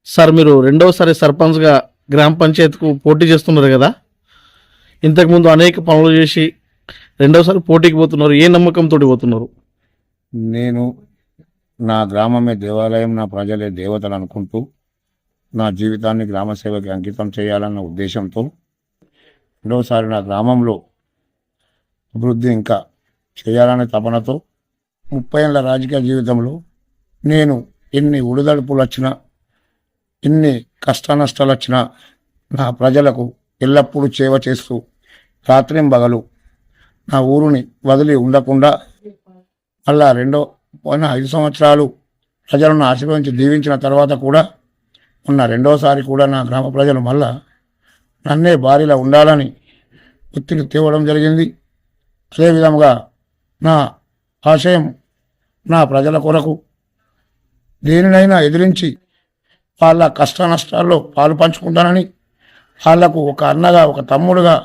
Sir మీరు రెండవసారి సర్పంచ్గా గ్రామ పంచాయతీకు పోటీ చేస్తున్నారు కదా. ఇంతకుముందు అనేక పనులు చేసి రెండవసారి పోటీకి పోతున్నారు. ఏ నమ్మకంతో పోతున్నారు? నేను నా గ్రామమే దేవాలయం, నా ప్రజలే దేవతలు అనుకుంటూ నా జీవితాన్ని గ్రామ సేవకి అంకితం చేయాలన్న ఉద్దేశంతో రెండోసారి నా గ్రామంలో అభివృద్ధి ఇంకా చేయాలనే తపనతో 30 ఏళ్ల రాజకీయ జీవితంలో నేను ఎన్ని ఉడిదడుపులు వచ్చినా, ఎన్ని కష్టానష్టాలు వచ్చినా నా ప్రజలకు ఎల్లప్పుడూ సేవ చేస్తూ రాత్రింబగలు నా ఊరుని వదిలి ఉండకుండా మళ్ళా పోయిన 5 సంవత్సరాలు ప్రజలను ఆశీర్వదించి దీవించిన తర్వాత కూడా ఉన్న రెండోసారి కూడా నా గ్రామ ప్రజలు మళ్ళా నన్నే బారిలో ఉండాలని ఒత్తిడి తేవడం జరిగింది. అదేవిధంగా నా ఆశయం నా ప్రజల కొరకు దేనినైనా ఎదిరించి వాళ్ళ కష్ట నష్టాల్లో పాలు పంచుకుంటానని, వాళ్లకు ఒక అన్నగా ఒక తమ్ముడుగా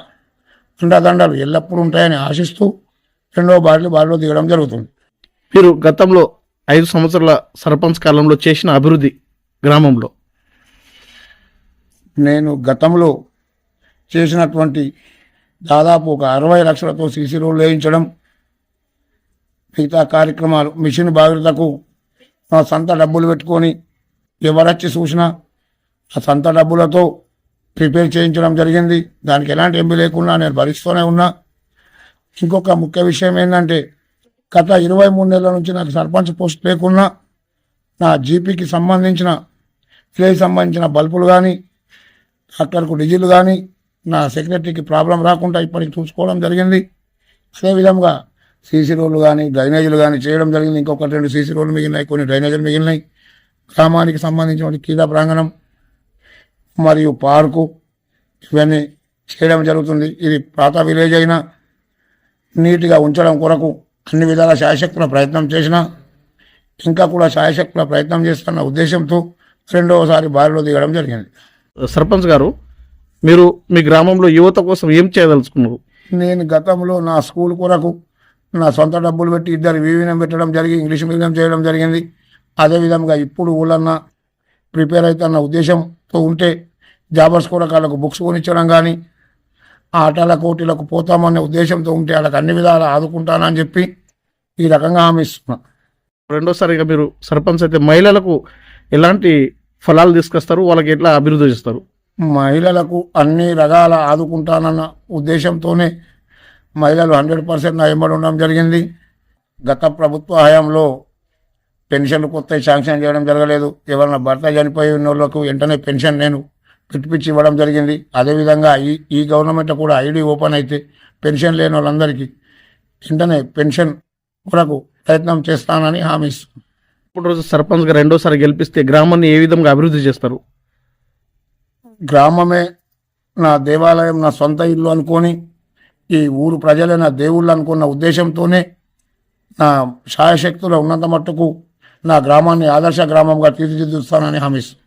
అండదండలు ఎల్లప్పుడూ ఉంటాయని ఆశిస్తూ రెండో బారిలో దిగడం జరుగుతుంది. మీరు గతంలో 5 సంవత్సరాల సర్పంచ్ కాలంలో చేసిన అభివృద్ధి గ్రామంలో? నేను గతంలో చేసినటువంటి దాదాపు ఒక 60 లక్షలతో సీసీ రోడ్లు వేయించడం, మిగతా కార్యక్రమాలు మిషన్ బాధ్యతకు నా సొంత డబ్బులు పెట్టుకొని ఎవరొచ్చి చూసినా ఆ సొంత డబ్బులతో ప్రిపేర్ చేయించడం జరిగింది. దానికి ఎలాంటి ఎంపీ లేకుండా నేను భరిస్తూనే ఉన్నా. ఇంకొక ముఖ్య విషయం ఏంటంటే, గత 23 నెలల నుంచి నాకు సర్పంచ్ పోస్ట్ లేకున్నా నా జీపీకి సంబంధించిన సంబంధించిన బల్బులు కానీ, డాక్టర్కు డీజిల్ కానీ, నా సెక్రటరీకి ప్రాబ్లం రాకుండా ఇప్పటికి చూసుకోవడం జరిగింది. అదేవిధంగా సీసీ రోడ్లు కానీ డ్రైనేజీలు కానీ చేయడం జరిగింది. ఇంకొక 2 సీసీ రోడ్లు మిగిలినాయి, కొన్ని డ్రైనేజీలు మిగిలినాయి. గ్రామానికి సంబంధించిన క్రీడా ప్రాంగణం మరియు పార్కు ఇవన్నీ చేయడం జరుగుతుంది. ఇది పాత విలేజ్ అయినా నీట్గా ఉంచడం కొరకు అన్ని విధాల శాయశక్తుల ప్రయత్నం చేసినా, ఇంకా కూడా శాయశక్తుల ప్రయత్నం చేస్తున్న ఉద్దేశంతో రెండవసారి బారిలో దిగడం జరిగింది. సర్పంచ్ గారు, మీరు మీ గ్రామంలో యువత కోసం ఏం చేయదలుచుకున్నారు? నేను గతంలో నా స్కూల్ కొరకు నా సొంత డబ్బులు పెట్టి 2 వీవీనం పెట్టడం జరిగి ఇంగ్లీష్ మీడియం చేయడం జరిగింది. అదేవిధంగా ఇప్పుడు ఊళ్ళన్నా ప్రిపేర్ అవుతున్న ఉద్దేశంతో ఉంటే జాబర్స్ కొరకు వాళ్ళకు బుక్స్ కొనిచ్చడం కానీ, ఆటల పోటీలకు పోతామనే ఉద్దేశంతో ఉంటే వాళ్ళకి అన్ని విధాలు ఆదుకుంటానని చెప్పి ఈ రకంగా హామీ ఇస్తున్నా. రెండోసారిగా మీరు సర్పంచ్ అయితే మహిళలకు ఎలాంటి ఫలాలు తీసుకొస్తారు? వాళ్ళకి ఎట్లా అభివృద్ధి చేస్తారు? మహిళలకు అన్ని రకాల ఆదుకుంటానన్న ఉద్దేశంతోనే మహిళలు 100% నా వెంబడి ఉండడం జరిగింది. గత ప్రభుత్వ హయాంలో పెన్షన్లు కొత్త శాంక్షన్ చేయడం జరగలేదు. ఎవరైనా భర్త చనిపోయి ఉన్న వాళ్ళకు వెంటనే పెన్షన్ నేను పిలిపించి ఇవ్వడం జరిగింది. అదేవిధంగా ఈ గవర్నమెంట్ కూడా ఐడి ఓపెన్ అయితే పెన్షన్ లేని వాళ్ళందరికీ వెంటనే పెన్షన్ కొరకు ప్రయత్నం చేస్తానని హామీ ఇస్తున్నాను. ఇప్పుడు రోజు సర్పంచ్గా రెండోసారి గెలిపిస్తే గ్రామాన్ని ఏ విధంగా అభివృద్ధి చేస్తారు? గ్రామమే నా దేవాలయం, నా సొంత ఇల్లు అనుకొని ఈ ఊరు ప్రజలే నా దేవుళ్ళు అనుకున్న ఉద్దేశంతోనే నా శాయశక్తుల ఉన్నంత మట్టుకు నా గ్రామాన్ని ఆదర్శ గ్రామంగా తీర్చిదిద్దుస్తానని హామీ ఇస్తున్నాను.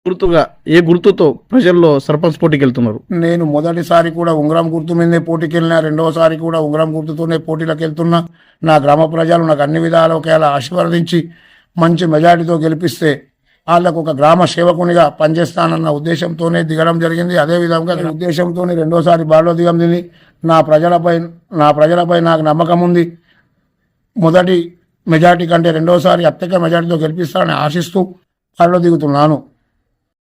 గుర్తుగా ఏ గుర్తుతో ప్రజల్లో సర్పంచ్ పోటీకి వెళ్తున్నారు? నేను మొదటిసారి కూడా ఉంగరం గుర్తు మీదే పోటీకి వెళ్ళినా, రెండవసారి కూడా ఉంగరం గుర్తుతోనే పోటీలకు వెళ్తున్నా. నా గ్రామ ప్రజలు నాకు అన్ని విధాలు ఒకేలా ఆశీర్వదించి మంచి మెజారిటీతో గెలిపిస్తే వాళ్ళకు ఒక గ్రామ సేవకునిగా పనిచేస్తానన్న ఉద్దేశంతోనే దిగడం జరిగింది. అదేవిధంగా ఉద్దేశంతోనే రెండోసారి బారిలో దిగడం జరిగింది. నా ప్రజలపై నాకు నమ్మకం ఉంది. మొదటి మెజారిటీ కంటే రెండోసారి అత్యధిక మెజారిటీతో గెలిపిస్తానని ఆశిస్తూ బారిలో దిగుతున్నాను.